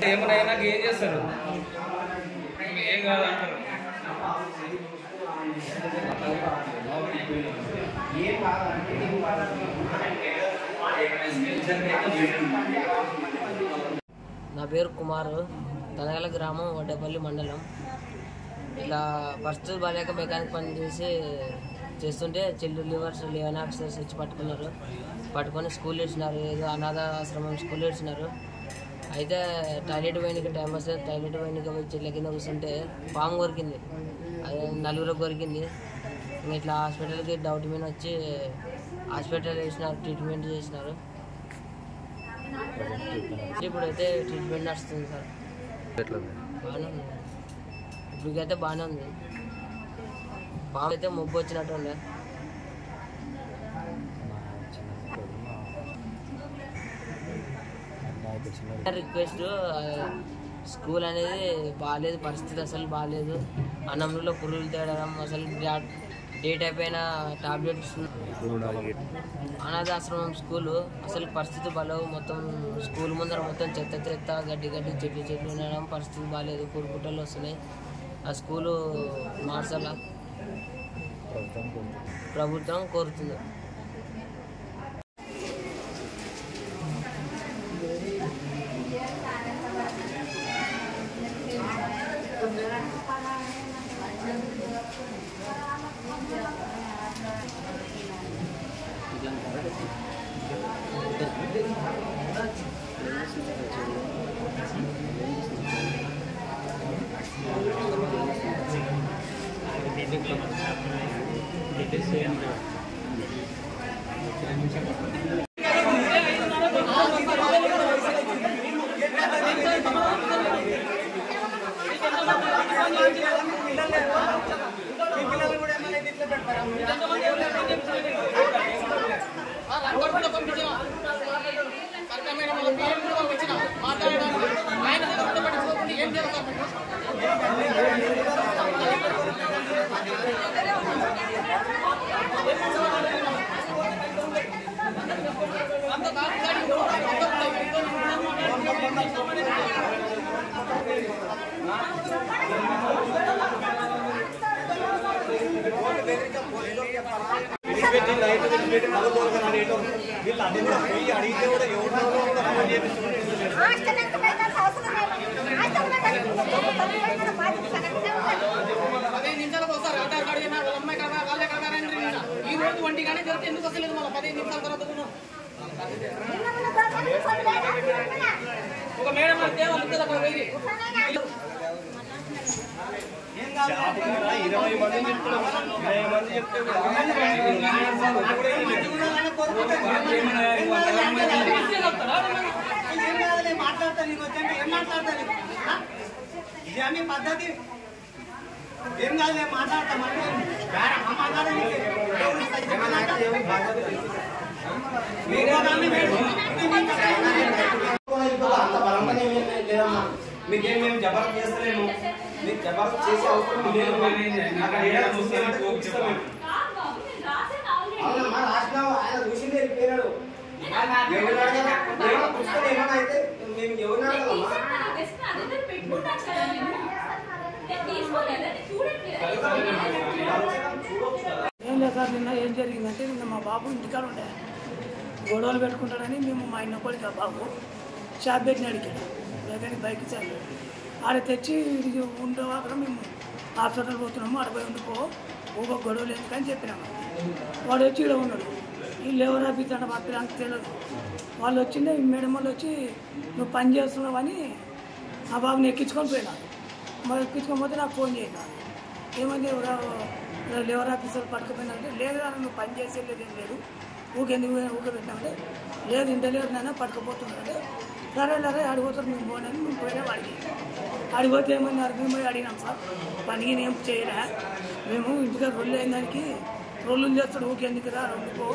ఏమైనా ఏం చేస్తారు ఏం కాదంటారు నా పేరు కుమారు, తనగల గ్రామం, వడ్డేపల్లి మండలం. ఇలా పరిస్థితులు బాగాలేక మెకానిక్ పని చేస్తుంటే చిల్డ్రన్ లివర్స్ లివర్ ఆఫీసర్స్ వచ్చి పట్టుకొని స్కూల్ ఇచ్చినారు. ఏదో అనాథ ఆశ్రమం స్కూల్ ఇచ్చినారు. అయితే టాయిలెట్ పోయినకి టైం వస్తే టాయిలెట్ పోయినకి వచ్చి చెట్ల కింద కూర్చుంటే పాము కొరికింది. అది 4 కొరికింది. ఇట్లా హాస్పిటల్కి డౌట్ మీద వచ్చి హాస్పిటల్ వేసినారు, ట్రీట్మెంట్ చేసినారు. ఇప్పుడైతే ట్రీట్మెంట్ నడుస్తుంది సార్. బాగానే ఉంది, ఇప్పటికైతే బాగానే ఉంది. పాము అయితే మొబ్బు వచ్చినట్టు ఉండే. రిక్వెస్ట్, స్కూల్ అనేది బాగాలేదు, పరిస్థితి అసలు బాగాలేదు. అన్నంలో పురుగులు తేడడం, అసలు డేట్ అయిపోయిన టాబ్లెట్స్. అనాథాశ్రమం స్కూలు అసలు పరిస్థితి బాగాలేవు. మొత్తం స్కూల్ ముందర మొత్తం చెత్త గడ్డి చెట్లు ఉండడం, పరిస్థితి బాగాలేదు. పురుగుట్టలు వస్తున్నాయి. ఆ స్కూలు మార్చాల ప్రభుత్వం కోరుతుంది. పద్ధతి ఏం కాదు మాట్లాడతామంటే అంత బలంగా లేదమ్మా. మీకేం మేము జబర్దస్త్ చేస్తలేము, మీకు జబర్దస్త్ చేసే అవసరం లేదు. అక్కడ ఏదైనా చూస్తామంటే చూపిస్తాం మేము. అవునమ్మా, రాసినావు, ఆయన చూసింది వెళ్ళిపోయినాడు. పుస్తకం ఏమైనా అయితే మేము ఎవరిని అడగమ్మా? ఏం లేదు సార్, నిన్న ఏం జరిగిందంటే నిన్న మా బాబు ఇంటికాడ ఉండే గొడవలు పెట్టుకుంటాడని మేము మా ఇన్న కొడుకు ఆ బాబు షాప్ పెట్టిన అడిగాడు లేదని బైక్ చాలు ఆడ తెచ్చి ఉండేవా అక్కడ మేము హాస్పిటల్ పోతున్నాము, ఆడపోయి ఉండిపో ఊగో గొడవలు ఎందుకని చెప్పినాము. వాడు వచ్చి ఇక్కడ ఉన్నాడు, వీళ్ళు ఎవరు ఆపిస్తాడు మా పిల్లలకి తెలియదు. వాళ్ళు వచ్చిండే మేడం వాళ్ళు వచ్చి నువ్వు పని చేస్తున్నావని ఆ బాబుని ఎక్కించుకొని పోయినాడు. మరి ఎక్కించుకొని పోతే నాకు ఫోన్ చేసినాడు, ఏమంది లేవర్ ఆఫీసర్ పట్టుకుపోయినారంటే లేదు నువ్వు పని చేసేది ఏం లేదు, ఊకెందుకు పెట్టినామంటే లేదు ఇంత లేదు నాన్న పట్టుకుపోతున్నారంటే సరే లేదా అడిగిపోతారు మేము పోనని మేము పోయినా వాడికి అడిగిపోతే ఏమన్నారు మేము పోయి అడిగినాం సార్ పనికి ఏం చేయలే మేము ఇంటికాడ రొల్లు అయిన దానికి రొల్లు చేస్తాడు ఊకెందుకు రా రొల్లుకో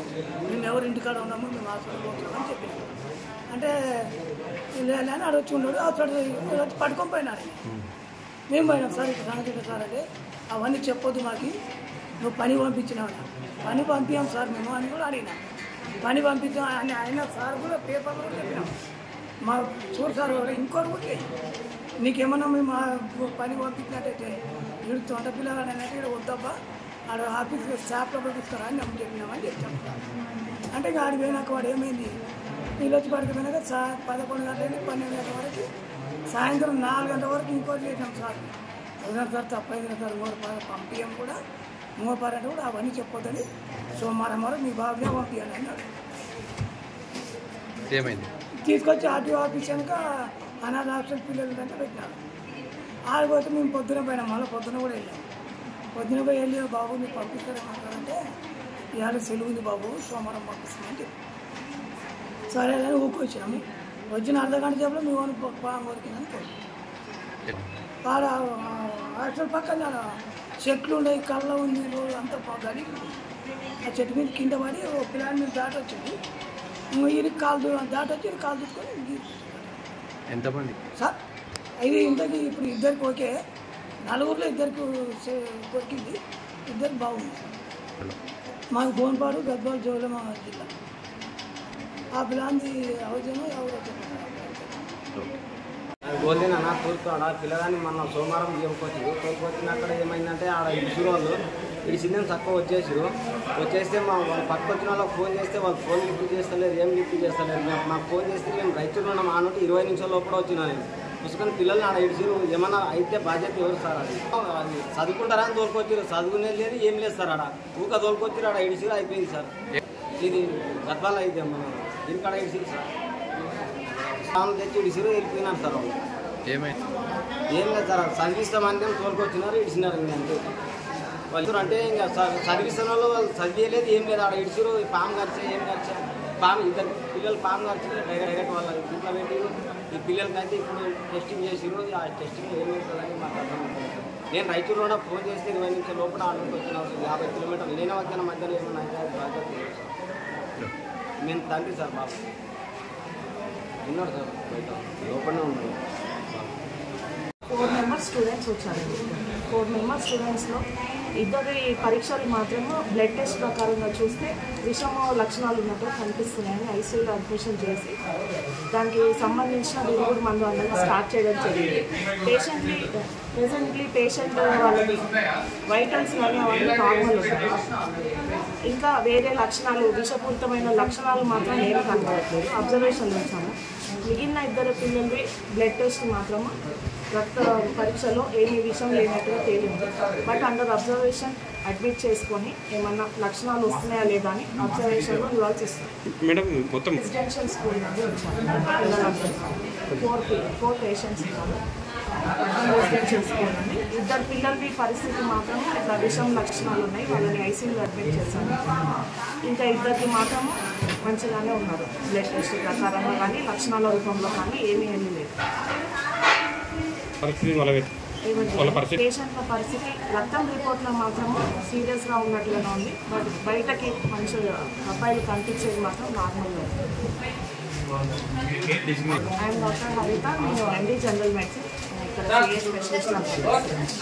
మేము ఎవరు ఇంటికాడ ఉన్నాము మేము హాస్పిటల్ పోతున్నాం అని చెప్పినాం. అంటే లేదని ఆడ వచ్చి ఉన్నాడు హాస్పిటల్ వచ్చి పట్టుకొని పోయినాడు. మేము పోయినాం సార్ ఇక్కడ సంగతి సార్ అంటే అవన్నీ చెప్పొద్దు మాకు, నువ్వు పని పంపించినావు, పని పంపించాం సార్ మేము అని కూడా అడిగినాం. పని పంపించాం అని ఆయన సార్ కూడా పేపర్లో కూడా చెప్పినాం. మా చూడు సార్ ఇంకోటి కూడా నీకేమన్నా మేము పని పంపించినట్టయితే వీడు తొండ పిల్లగాడు అంటే ఇక్కడ వద్దబ్బా ఆడ ఆఫీస్లో స్టాఫ్లో కూడా తీసుకురా అని మేము చెప్పినామని చెప్తాం. అంటే ఇక ఆడికి పోయినాక వాడు ఏమైంది వీళ్ళు వచ్చి పడుకుపోయినాక 11 గంటల నుంచి 12 గంటల వరకు సాయంత్రం 4 గంటల వరకు ఇంకోటి చేసాం సార్. అవునా సార్ తప్పైంది సార్ పంపించాం కూడా మూపారంటే కూడా అవన్నీ చెప్పొద్దని సోమవారం వరకు మీ బాబునే పంపించాలి అన్నాడు. ఏమైంది తీసుకొచ్చి ఆర్టీఓ ఆఫీస్ కనుక అనాథ హాస్టల్ పిల్లలు అంటే పెట్టినాడు. ఆడిపోతే మేము పొద్దున పోయినాం, మళ్ళీ పొద్దున కూడా వెళ్ళాం. పొద్దున పోయి వెళ్ళి బాబు మీరు పంపిస్తారేమంటారంటే ఇవాళ సెలవు ఉంది బాబు సోమవారం పంపిస్తామని చెప్పి సరే అని ఊకొచ్చినాము. వచ్చిన అర్ధగంట సేపులో మీ వాడిని పాము కొరికిందని పోయి ఆడ హాస్టల్ పక్కన చెట్లు ఉన్నాయి, కళ్ళ ఉంది, రోజు అంతా గడి ఆ చెట్టు మీద కింద పడి ఓ పిల్లాడి మీద దాటి వచ్చింది. ఇరికి కాలు దాటి వచ్చి కాలు తీసుకొని ఎంతమంది సార్ ఇది ఇంతకి ఇప్పుడు ఇద్దరికి ఓకే, నలుగురిలో ఇద్దరికి కొరికింది, ఇద్దరికి బాగుంది సార్. మాకు బోన్పాడు గద్వాల జోలమ జిల్లా. ఆ పిల్లాంది అవజనం ఎవరు గోల్దేనా నా తోలుతాడ పిల్లగాని మొన్న సోమవారం తోలుకొచ్చిన అక్కడ ఏమైందంటే ఆడ ఇడుచురు వాళ్ళు ఇడిచిందని తక్కువ వచ్చేస్తే మా వాళ్ళు పక్క వచ్చిన వాళ్ళకి ఫోన్ చేస్తే వాళ్ళు ఫోన్ లిఫ్ట్ చేస్తలేదు, ఏం లిఫ్ట్ చేస్తలేదు. మాకు ఫోన్ చేస్తే మేము రైతులు ఉన్నాం ఆ నుండి 20 నిమిషాల లోపల వచ్చినా నేను పుస్తకం పిల్లల్ని ఆడ ఇడిచిరు. ఏమన్నా అయితే బాధ్యత ఎవరు సార్? అది చదువుకుంటారా అని తోలుకొచ్చారు, చదువుకునేది లేదు ఏం లేదు సార్. ఆడ ఊక తోలుకొచ్చారు, ఆడ ఇడిచిరు అయిపోయింది సార్. ఇది గద్వాల అయితే మనం దీనికాడ ఇడిచిరు సార్, సామాన్లు తెచ్చి ఇడిచిరు వెళ్ళిపోయినారు సార్. వాళ్ళు ఏమైంది ఏం లేదు సార్, చదివిస్తామంటే తోలుకొచ్చినారు ఇడిచినారు. ఇంకంతే వాళ్ళు అంటే ఇంకా చదివిస్తున్న వాళ్ళు చదివేయలేదు ఏం లేదు. ఆడ ఇడిచిరు పాము ఖర్చు ఏం ఖర్చు పాము ఇద్దరు పిల్లలు పాము ఖర్చు డైరెక్ట్ వాళ్ళ ఇంట్లో పెట్టిరు. ఈ పిల్లలకైతే ఇప్పుడు టెస్టింగ్ చేసిరు, ఆ టెస్టింగ్ ఏమవుతుందని మాకు అర్థమవుతుంది. నేను రైతులు కూడా ఫోన్ చేస్తే 20 నిమిషాల లోపల ఆడకి వచ్చినారు. 50 కిలోమీటర్లు లేని మధ్యలో ఏమన్నా అయితే బాధ్యత మేము తండ్రి సార్ బాబు ఉన్నాడు సార్, బయట లోపలనే ఉన్నాడు. 4 మెంబర్స్ స్టూడెంట్స్ వచ్చారండి. 4 మెంబర్స్ స్టూడెంట్స్లో ఇద్దరి పరీక్షలు మాత్రము బ్లడ్ టెస్ట్ ప్రకారంగా చూస్తే విషమ లక్షణాలు ఉన్నట్టు కనిపిస్తున్నాయని ఐసీయూలో అడ్మిషన్ చేసి దానికి సంబంధించిన విరుగుడు మందు అనేది స్టార్ట్ చేయడం జరిగింది. ప్రెసెంట్లీ పేషెంట్ వాళ్ళకి వైటల్స్ కానీ అవన్నీ నార్మల్ ఉంటాయి. ఇంకా వేరే లక్షణాలు విషపూరితమైన లక్షణాలు మాత్రం ఏమి కనబడట్లేదు, అబ్జర్వేషన్లు వచ్చాము. మిగిలిన ఇద్దరు పిల్లలవి బ్లడ్ టెస్ట్ మాత్రము రక్త పరీక్షలో ఏమీ విషయం లేనట్టుగా తేలింది. బట్ అండర్ అబ్జర్వేషన్ అడ్మిట్ చేసుకొని ఏమన్నా లక్షణాలు వస్తున్నాయా లేదా అని అబ్జర్వేషన్లో రిజల్ట్స్ ఇస్తాం. మేడం మొత్తం రెసిడెన్షియల్ స్కూల్ నుండి వచ్చాను. 4 పేషెంట్స్ ఉన్నారు రెసిడెన్షియల్ స్కూల్ నుండి. ఇద్దరు పిల్లలవి పరిస్థితి మాత్రం ఇట్లా విషం లక్షణాలు ఉన్నాయి, వాళ్ళని ఐసీయూలో అడ్మిట్ చేశాను. ఇంకా ఇద్దరికి మాత్రము మంచిగానే ఉన్నారు, బ్లడ్ టెస్ట్ ప్రకారంగా కానీ లక్షణాల రూపంలో కానీ ఏమీ లేదు. పేషెంట్ల పరిస్థితి రక్తం రిపోర్ట్లో మాత్రము సీరియస్గా ఉన్నట్లుగానే ఉంది. బట్ బయటకి మంచిగా అబ్బాయిలు కనిపించేది మాత్రం నార్మల్గా ఉంది. ఐఎమ్ డాక్టర్ హరిత, నేను ఎండి జనరల్ మెడిసిన్ ఇక్కడ సిఏ స్పెషలిస్ట్.